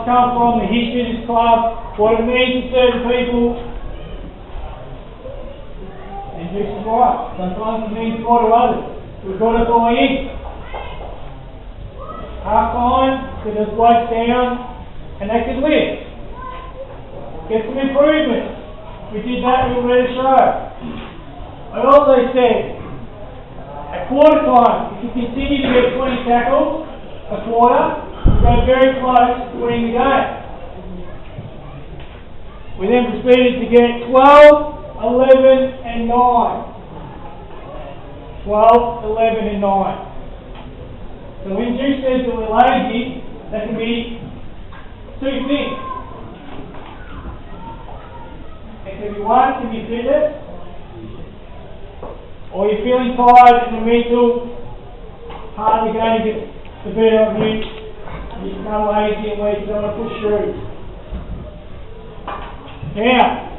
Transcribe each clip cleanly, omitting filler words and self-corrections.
come from, the history of this club, what it means to certain people. And this is right. Sometimes it means more to others. We've got to buy in. Half time, get those blokes down, and they can live. Get some improvement. We did that with the show. I also said, at quarter time, if you continue to get 20 tackles a quarter, we go very close to winning the game. We then proceeded to get 12, 11 and 9. 12, 11 and 9. So when Juice says that we're lazy, that can be two things. It can be one, can be fitness, or you're feeling tired and the mental part of the game gets the better of you. You become lazy and weak, you don't want to push through. Now.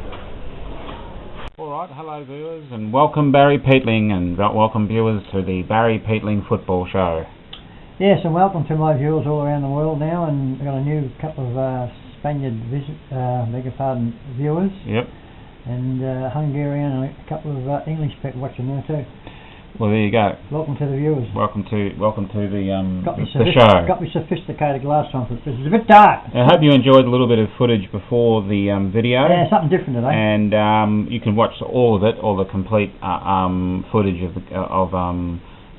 Alright, hello viewers, and welcome Barry Peatling, and welcome viewers to the Barry Peatling Football Show. Yes, and welcome to my viewers all around the world now, and we've got a new couple of Spaniard viewers. Yep. And Hungarian and a couple of English people watching now too. Well, there you go. Welcome to the viewers. Welcome to the show. Got me sophisticated last time, but it's a bit dark. I hope you enjoyed a little bit of footage before the video. Yeah, something different today. And you can watch all of it, all the complete footage of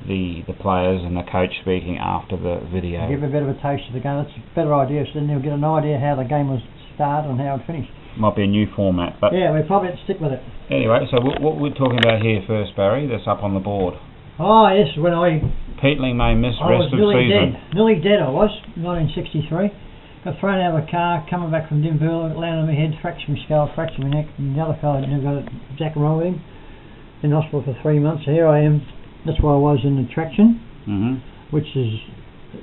the players and the coach speaking after the video. Give a bit of a taste of the game. That's a better idea, so then you'll get an idea how the game was started and how it finished. Might be a new format, but yeah, we'll probably have to stick with it. Anyway, so what we're talking about here first, Barry, that's up on the board. Oh yes, when Peatling may miss rest of season. Nearly dead I was, 1963. Got thrown out of a car, coming back from Dimville, landed on my head, fractured my skull, fractured my neck, and the other fellow never got exact wrong with him. In hospital for 3 months. Here I am. That's where I was in the traction, which is,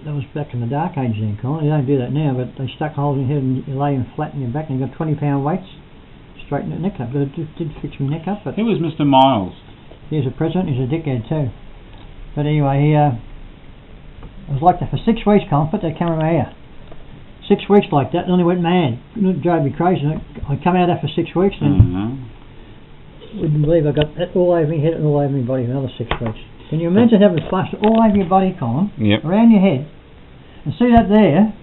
that was back in the dark age then, Colin. You don't do that now, but they stuck holes in your head and you lay flat in your back and you got 20-pound weights, straighten the neck up. But it did fix my neck up. But who was Mr. Miles? He was a president, he's a dickhead too. But anyway, he I was like that for 6 weeks, Colin, put that camera in my ear. 6 weeks like that, and then he went mad. It drove me crazy. I come out of that for 6 weeks and wouldn't believe I got that all over my head and all over my body for another 6 weeks. Can you imagine having a plaster all over your body, Colin, around your head, and see that there?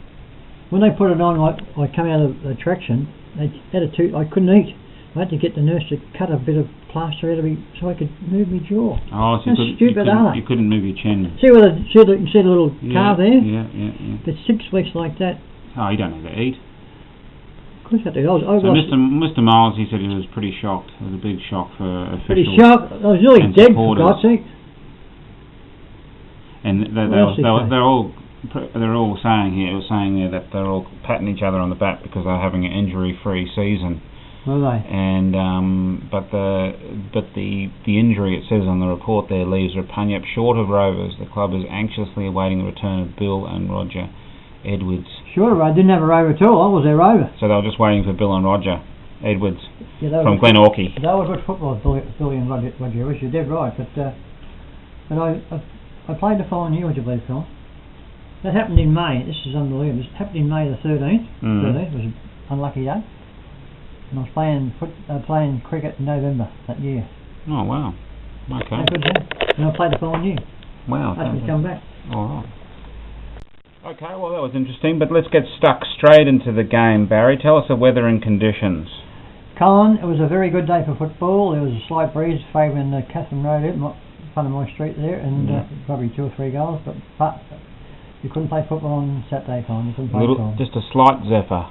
When they put it on, I come out of the traction, they had I couldn't eat. I had to get the nurse to cut a bit of plaster out of me so I could move my jaw. Oh, so you couldn't move your chin. See you see the little carve there? Yeah. But 6 weeks like that. Oh, you don't have to eat. Of course I do. So Mr. Miles, he said he was pretty shocked. It was a big shock for officials. Pretty shocked. I was nearly dead, for God's sake. And they're all saying here that they're all patting each other on the back because they're having an injury-free season. Were they? And but the injury, it says on the report there, leaves Repugnant short of Rovers. The club is anxiously awaiting the return of Bill and Roger Edwards. Sure, I didn't have a rover at all. I was their rover. So they were just waiting for Bill and Roger Edwards from Glenorchy. That was good football, Billy and Roger Edwards. You're dead right. But I played the following year, would you believe, Phil? That happened in May. This is unbelievable. It happened in May the 13th. It was an unlucky day. And I was playing cricket in November that year. Oh, wow. Okay. And I played the following year. Wow. That's when come back. All right. Okay, well that was interesting, but let's get stuck straight into the game, Barry. Tell us the weather and conditions. Colin, it was a very good day for football. There was a slight breeze favouring the Catherine Road in front of my street there, and probably 2 or 3 goals, but you couldn't play football on Saturday, Colin. You couldn't play football. Just a slight zephyr.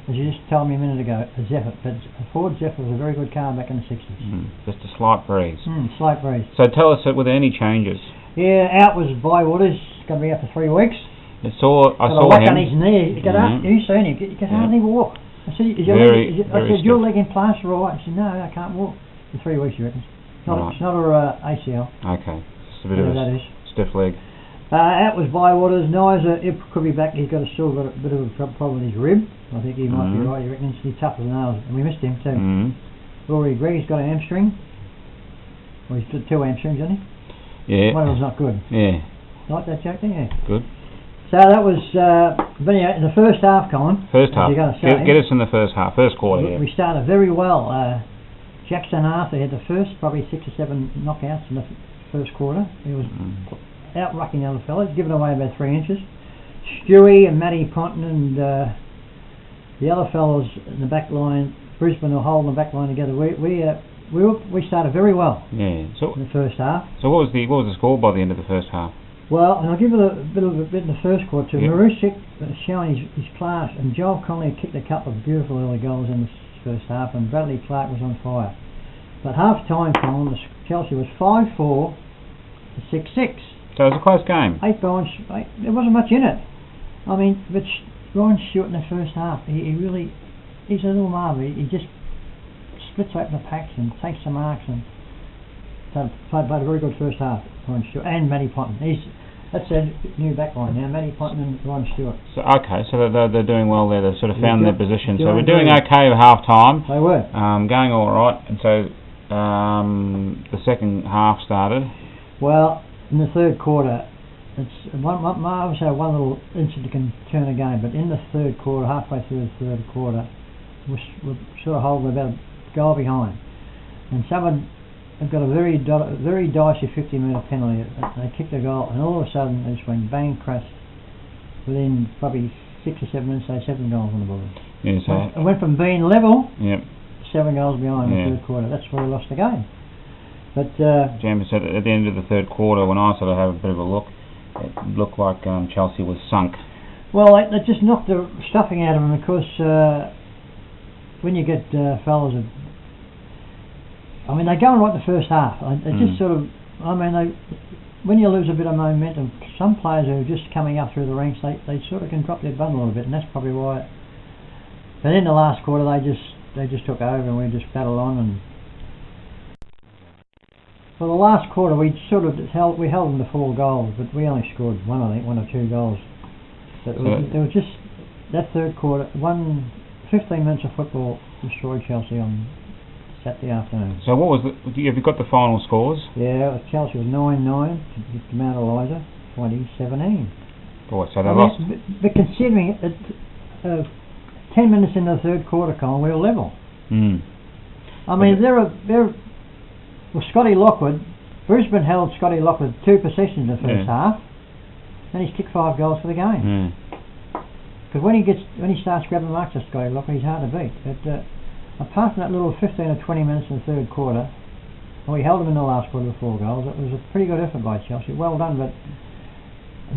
As you just told me a minute ago, a zephyr. But a Ford Zephyr was a very good car back in the 60s. Just a slight breeze. Slight breeze. So tell us, were there any changes? Yeah, out was Bywaters, going to be out for 3 weeks. I saw him. On his knee. You seen him? You can hardly walk. I said, your leg in plaster or what? He said, no, I can't walk. For 3 weeks, you reckon. It's not a ACL. Okay. Just a bit of a stiff leg. Out was Bywaters. Niza, it could be back. He's still got a bit of a problem with his rib. I think he might be right. You reckon he's tough as nails. And we missed him too. Rory Gregg's got a hamstring. Well, he's got 2 hamstrings, hasn't he? Yeah. One of them's not good. Yeah. Like that joke, yeah. Good. So that was, but anyway, in the first half, Colin. First half. You're going to say, Get us in the first half, first quarter. we started very well. Jackson Arthur had the first, probably 6 or 7 knockouts in the first quarter. He was out rucking the other fellas, giving away about 3 inches. Stewie and Matty Ponton and the other fellas in the back line, Brisbane were holding the back line together. We started very well. Yeah. So in the first half. So what was the score by the end of the first half? Well, and I'll give you a bit in the first quarter too. Yeah. Marusik showing his class, and Joel Connolly kicked a couple of beautiful early goals in the first half, and Bradley Clark was on fire. But half time, Colin, Chelsea was 5-4 to 6-6. So it was a close game. 8 goals. There wasn't much in it. I mean, but Ryan Stewart in the first half, he's a little marvel. He just splits open the packs and takes the marks, and played a very good first half. Ryan Stewart and Matty Ponton. That's their new backline now, Matty Ponton and Ryan Stewart. So they're doing well there. They've sort of found their position. So we're doing doing okay at half time. They were going all right, and so the second half started. Well, in the third quarter, it's obviously one little incident can turn a game, but in the third quarter, halfway through the third quarter, we're sort of holding about a goal behind, and someone had got a very dicey 50-metre penalty. They kicked a goal, and all of a sudden it just went bang crash. Within probably 6 or 7 minutes, they had 7 goals on the board. Yeah, so it went from being level, yep, 7 goals behind in the third quarter. That's where we lost the game. But Jamie said at the end of the third quarter, when I sort of had a bit of a look, it looked like Chelsea was sunk. Well, they just knocked the stuffing out of them, because when you get fellas of, I mean, they go and right the first half. They just sort of, I mean, when you lose a bit of momentum, some players who are just coming up through the ranks, they sort of can drop their bum a little bit, and that's probably why. But in the last quarter, they just took over, and we just battled on. And for the last quarter, we sort of held them to 4 goals, but we only scored 1 or 2 goals. But it was just that third quarter. 15 minutes of football destroyed Chelsea on Saturday afternoon. So what was have you got the final scores? Yeah, Chelsea was 9-9 to Mount Eliza, 20-17. Boy, so they lost. But considering it, 10 minutes in the third quarter, Colin, we were level. I mean, well, Scotty Lockwood, Brisbane held Scotty Lockwood 2 possessions in the first half, and he's kicked 5 goals for the game. Because when he starts grabbing marks at Scotty Lockwood, he's hard to beat. But apart from that little 15 or 20 minutes in the third quarter, and we held them in the last quarter with 4 goals, it was a pretty good effort by Chelsea. Well done, but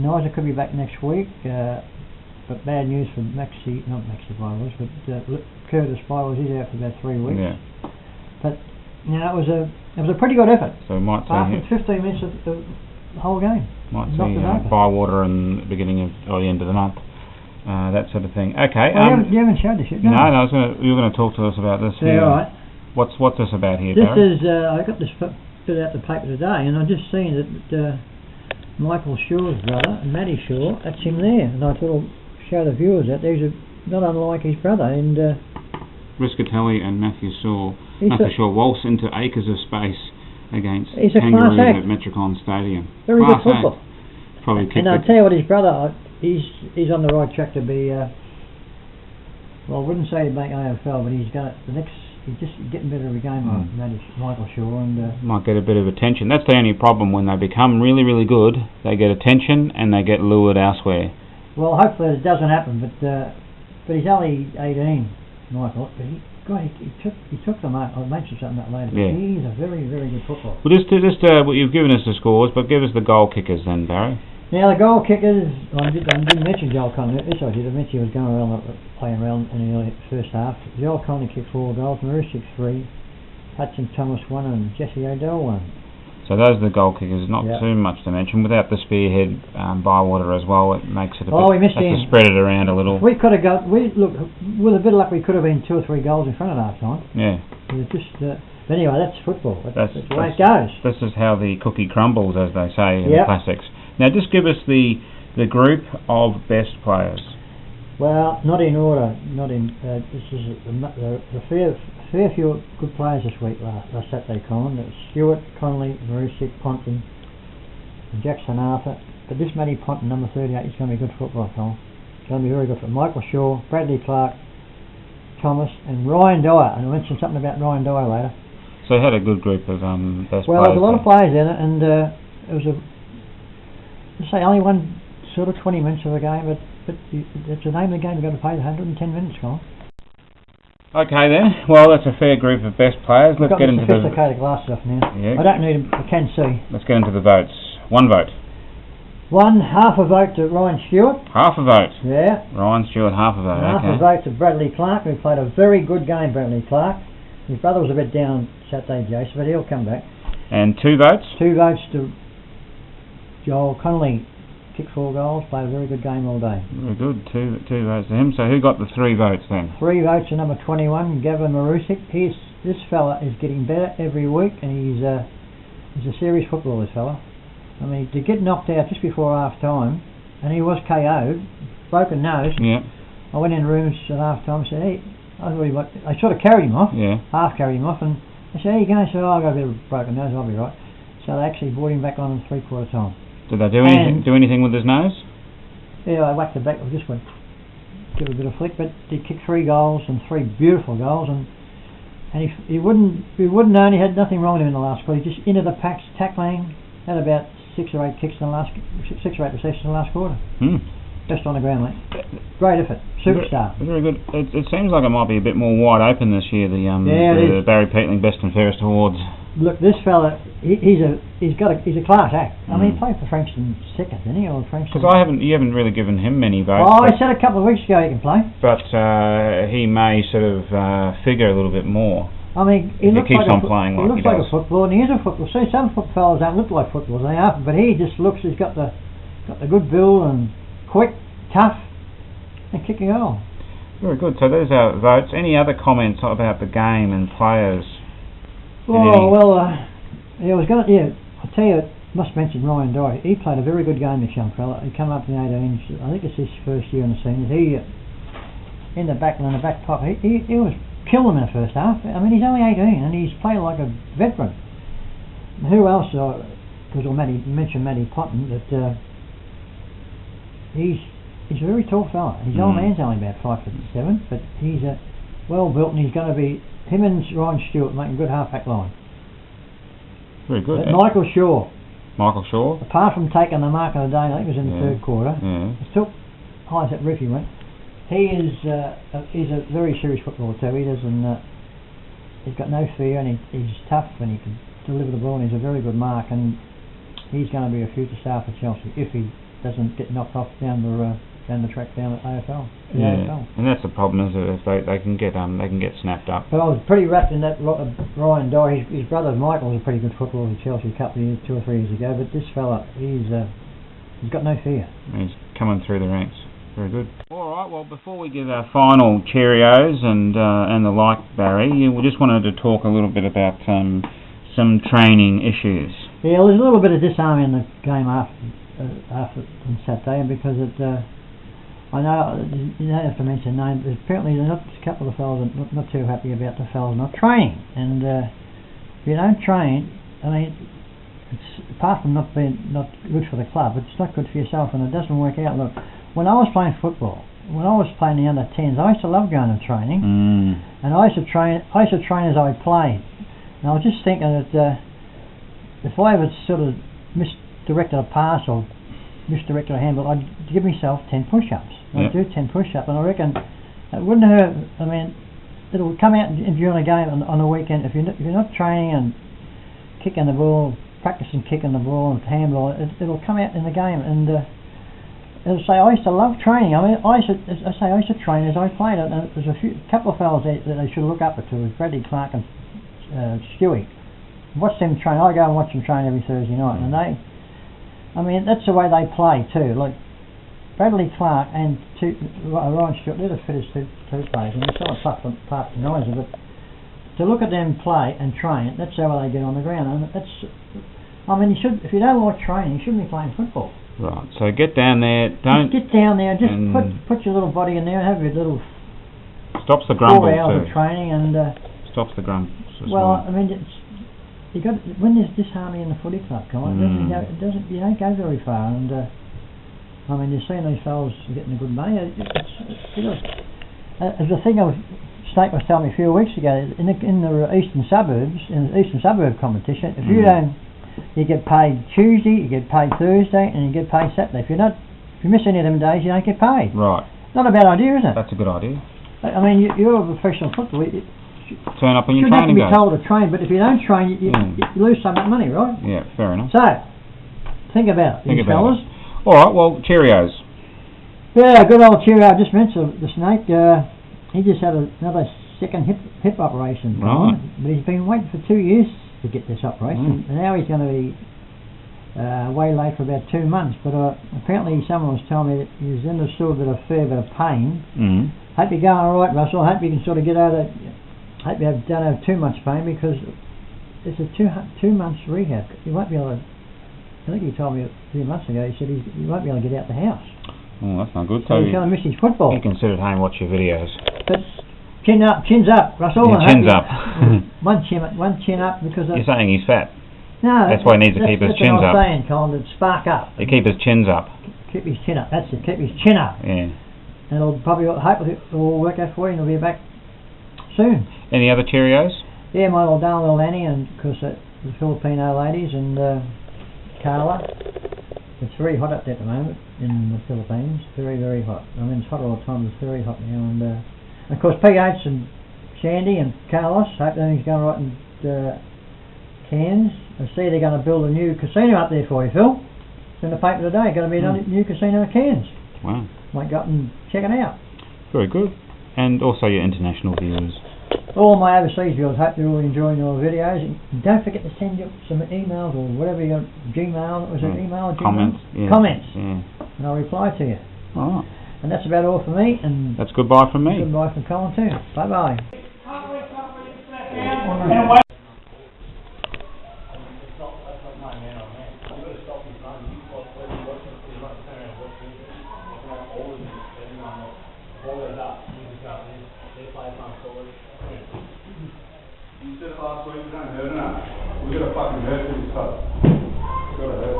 Eliza could be back next week. But bad news for not Maxi Byways, but Curtis Byways, he's out for about 3 weeks. Yeah. But you know, it was a pretty good effort. So we might see after 15 minutes of the whole game. Might see Bywater in the beginning of or the end of the month. That sort of thing. Okay. Well, you haven't showed this yet. No, you were going to talk to us about this. Yeah, all right. What's this about here, This Barry? is I got this bit out the paper today, and I just seen that Michael Shaw's brother, Matty Shaw, that's him there, and I thought I'll show the viewers that these are not unlike his brother. And Riscatelli and Matthew Shaw waltz into acres of space against Kangaroos at Metricon Stadium. Very good football. Probably and I'll tell you what, his brother, he's on the right track to be. Well, I wouldn't say he'd make AFL, but he's just getting better every game. Michael Shaw, and might get a bit of attention. That's the only problem when they become really, really good. They get attention and they get lured elsewhere. Well, hopefully it doesn't happen. But he's only 18, Michael. But he took them out. I'll mention something about later. Yeah. He's a very, very good footballer. Well, you've given us the scores, but give us the goal kickers then, Barry. Now the goal kickers, I didn't mention Joel Connolly. Yes, I did. I mentioned he was going around, playing around in the early first half. Joel Connolly kicked 4 goals, Marusik 3, Hudson Thomas 1, and Jesse O'Dell 1. So those are the goal kickers. Not too much to mention. Without the spearhead Bywater as well, it makes it a bit. We missed him. To spread it around a little. We could have got. With a bit of luck, we could have been 2 or 3 goals in front at half time. Yeah. But anyway, that's football. That's the way it goes. This is how the cookie crumbles, as they say in the classics. Now, just give us the group of best players. Well, not in order. This is the fair few good players this week. Last Saturday, Colin. Stewart, Connolly, Marusik, Ponting, and Jackson Arthur. But this Matty Ponton, number 38, is going to be a good football fella. It's going to be very good for Michael Shaw, Bradley Clark, Thomas, and Ryan Dyer. And I'll mention something about Ryan Dyer later. So you had a good group of best players. Well, there's a lot of players in it, and it was only one sort of 20 minutes of the game, but it's the name of the game. You've got to play the 110 minutes, Colin. Okay then. Well, that's a fair group of best players. Let's get into the sophisticated glasses off now. Yeah. I don't need them. I can see. Let's get into the votes. One vote. Half a vote to Ryan Stewart. Half a vote. Yeah. Ryan Stewart, half a vote. Half a vote to Bradley Clark, who played a very good game. Bradley Clark. His brother was a bit down Saturday, Jason, but he'll come back. And 2 votes. 2 votes to Joel Connolly. Kicked 4 goals, played a very good game all day. Very good, two votes to him. So who got the 3 votes then? 3 votes to number 21, Gavin Marusic. This fella is getting better every week, and he's a serious footballer, this fella. I mean, to get knocked out just before half time, and he was KO'd, broken nose. Yeah. I went in the rooms at half time and said, hey, I sort of carried him off, half carried him off, and I said, hey, you going? He said, oh, I've got a bit of a broken nose, I'll be right. So they actually brought him back on in 3/4 time. Did they do anything with his nose? Yeah, I whacked it back. I just went give it a bit of flick, but he kicked 3 goals and 3 beautiful goals, and he wouldn't know he had nothing wrong with him in the last quarter. He just into the packs, tackling, had about 6 or 8 kicks in the last 6 or 8 receptions in the last quarter. Just on the ground, mate. Great effort, superstar. Very good. It seems like it might be a bit more wide open this year. The Barry Peatling Best and Fairest Awards. Look, this fella, he's a class act. I mean, he played for Frankston second, didn't he? Or Frankston? Because you haven't really given him many votes. Oh, I said a couple of weeks ago he can play. But he may sort of figure a little bit more. I mean, he looks like a footballer, and he is a footballer. See, some fellas don't look like footballers, they are, but he just looks. He's got the good build and quick, tough, and kicking goal. Very good. So there's our votes. Any other comments about the game and players? I'll tell you, must mention Ryan Dyer. He played a very good game, this young fella. He came up in 18s. I think it's his first year in the seniors. He, in the back pocket, he was killing them in the first half. I mean, he's only 18 and he's playing like a veteran. Who else? Because mentioned Matty Ponton, that he's a very tall fella. His old man's only about 5'7", but he's well built, and he's going to be. Him and Ryan Stewart making a good half-back line. Very good. Michael Shaw. Apart from taking the mark of the day, I think it was in the 3rd quarter. It took highs at Riffy went. He's a very serious footballer too. He doesn't. He's got no fear, and he's tough, and he can deliver the ball. And he's a very good mark, and he's going to be a future star for Chelsea if he doesn't get knocked off down the track down at AFL. AFL. And that's the problem, is that if they can get snapped up. But I was pretty wrapped in that Ryan Dyer. His brother Michael was a pretty good footballer for Chelsea a couple of years, 2 or 3 years ago. But this fella, he's got no fear. He's coming through the ranks. Very good. All right. Well, before we give our final Cheerios and the like, Barry, we just wanted to talk a little bit about some training issues. Yeah, there's a little bit of disarming in the game after on Saturday, because I know you don't have to mention names, but apparently a couple of the fellas are not too happy about the fellas not training. And if you don't train, I mean, it's apart from not good for the club, it's not good for yourself, and it doesn't work out. Look, when I was playing football, when I was playing the under-10s, I used to love going to training, and I used to train as I played. And I was just thinking that if I ever sort of misdirected a pass or misdirected a handball, I'd give myself 10 push-ups. I'd do 10 push-ups, and I reckon it wouldn't hurt. I mean, it'll come out during a game on a weekend. If you're not training and kicking the ball, practicing kicking the ball and handball, it'll come out in the game. And as I say, I used to love training. I mean, I used to train as I played it. And there's a couple of fellas that they should look up to, Bradley Clark and Stewie. Watch them train. I go and watch them train every Thursday night, and that's the way they play too. Like Bradley Clark and Ryan Stewart, they're the fittest two players, and they're sort of part to noise, but to look at them play and train, that's how they get on the ground. And if you don't like training, you shouldn't be playing football. Right. So get down there. Get down there. Just put your little body in there and have your little. Stops the grumble 4 hours of training and. Stops the grumble. Well, I mean, you got when there's disharmony in the footy club, you don't go very far. And I mean, you've seen these fellas getting the good money. As the thing Snake was telling me a few weeks ago, in the eastern suburbs, in the eastern suburb competition, if you don't, you get paid Tuesday, you get paid Thursday, and you get paid Saturday. If you miss any of them days, you don't get paid. Right. Not a bad idea, is it? That's a good idea. I mean, you're a professional footballer. Turn up on your You training shouldn't have to be told to train, but if you don't train, you lose some of that money, right? Yeah, fair enough. So, think about it, these fellas. All right, well, cheerios. Yeah, good old Cheerio. I just mentioned the Snake. He just had another second hip operation. Right. But he's been waiting for 2 years to get this operation, and now he's going to be waylaid for about 2 months. But apparently someone was telling me that he was in a fair bit of pain. Hope you're going all right, Russell. I hope you can sort of get out of it. Hope you don't have too much pain, because it's a 2 months rehab. You won't be able to. I think he told me a few months ago. He said he won't be able to get out the house. Oh, that's not good. So he's going to miss his football. You can sit at home and watch your videos. But chins up, Russell. Yeah, chins up. one chin up, because you're saying he's fat. No, that's why he needs to keep his chins up. That's what I'm saying, Colin. To spark up. You keep his chins up. Keep his chin up. That's it. Keep his chin up. Yeah. And hopefully it will work out for you, and he'll be back soon. Any other Cheerios? Yeah, my little darling little Annie, and of course the Filipino ladies, and Carla. It's very hot up there at the moment in the Philippines. Very, very hot. I mean, it's hot all the time. It's very hot now. And of course, PH and Sandy and Carlos. Hope everything's going right in Cairns. I see they're going to build a new casino up there for you, Phil. It's in the paper today. Going to be a new casino in Cairns. Wow. Might go up and check it out. Very good. And also your international viewers. All my overseas viewers, hope you're all enjoying your videos. And don't forget to send you some emails or whatever you got. Gmail, was it email? Comments. Yeah. Comments. Yeah. And I'll reply to you. All right. And that's about all for me. And that's goodbye from me. Goodbye from Colin too. Bye bye. You said it last week, we don't hurt enough. We've got to fucking hurt this stuff. We've got to hurt.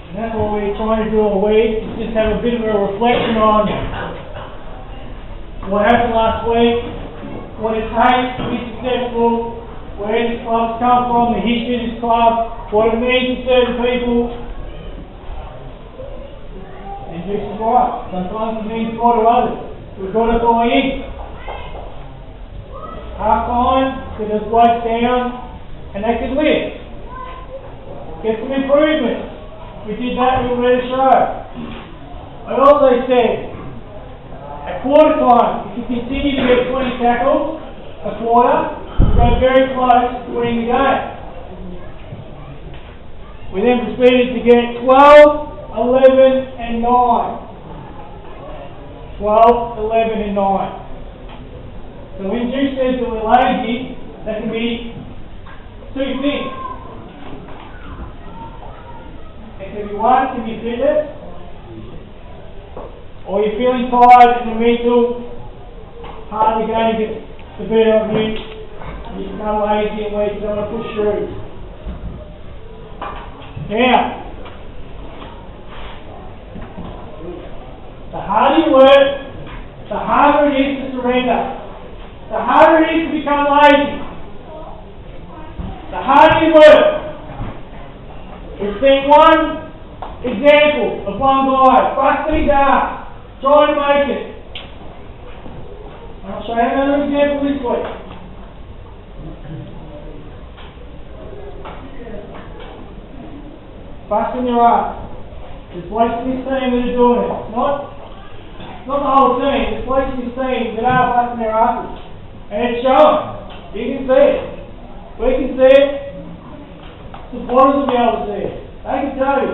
And that's what we're trying to do all week, is just have a bit of a reflection on what happened last week, what it takes to be successful, where this club's come from, the history of this club, what it means to certain people. And this is right. Sometimes it means more to others. We've got to buy in. Half time, get those blokes down, and they could live. Get some improvements. We did that, we were ready to show. I also said, at quarter time, if you continue to get 20 tackles a quarter, we'll go very close to winning the game. We then proceeded to get 12, 11 and 9. 12, 11 and 9. So when Juice says that we're lazy, that can be two things. It can be one, it can be fitness, or you're feeling tired and the mental hardly going to get the better of you, and you become lazy and weak, you don't want to push through. Now, the harder you work, the harder it is to surrender. The harder it is to become lazy. The harder you work. We've seen one example of one guy busting his ass, trying to make it. And I'll show you another example this week. Busting your ass. There's blokes in this team that are doing it. Not the whole team, there's blokes in this team that are busting their asses. And it's showing. You can see it. We can see it. Supporters will be able to see it. They can tell you.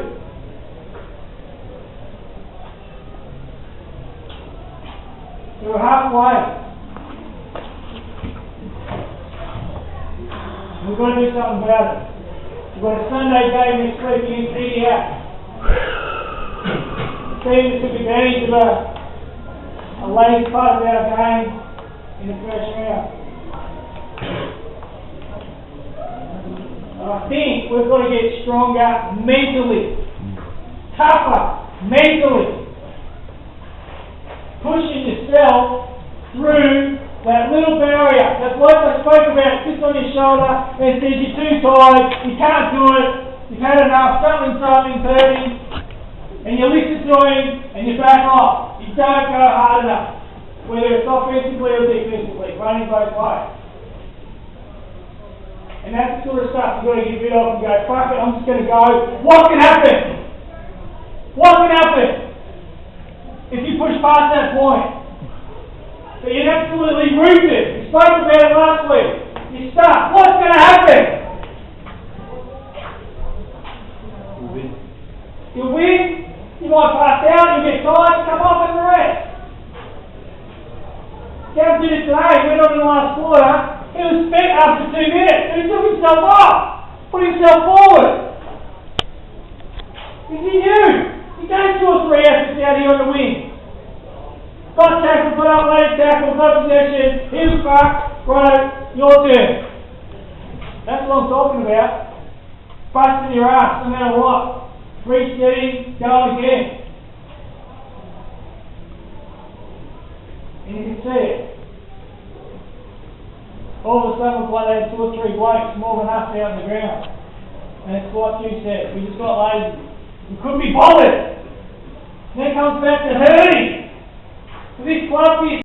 We're halfway. We've got to do something about it. We've got a Sunday game next week against EDF. The team that took advantage of a late part of our game in the first round. And I think we've got to get stronger mentally, tougher mentally, pushing yourself through that little barrier. That bloke I spoke about sits on your shoulder and says you're too tired, you can't do it, you've had enough, something's hurting, and you listen to him and you back off. You don't go hard enough, whether it's offensively or defensively, running both ways. And that's the sort of stuff you've got to get rid of and go, fuck it, I'm just going to go. What can happen? What can happen if you push past that point? But you're absolutely rooted. We spoke about it last week. You're stuck. What's going to happen? You'll win. You'll win. You might pass out, you get tired, come off and rest. Gav did it today, he went on in the last quarter. He was spent after 2 minutes. He took himself off. Put himself forward. Because he knew. He gave 2 or 3 efforts out here on the wing. Got tackle, put up, late tackle, got possession, he was fucked, right, your turn. That's what I'm talking about. Busting your ass, no matter what. Reach steady, go again. And you can see it. All of a sudden, we've got 2 or 3 blokes more than us out on the ground. And it's like you said, we just got lazy. We couldn't be bothered. Then it comes back to hurting. This club here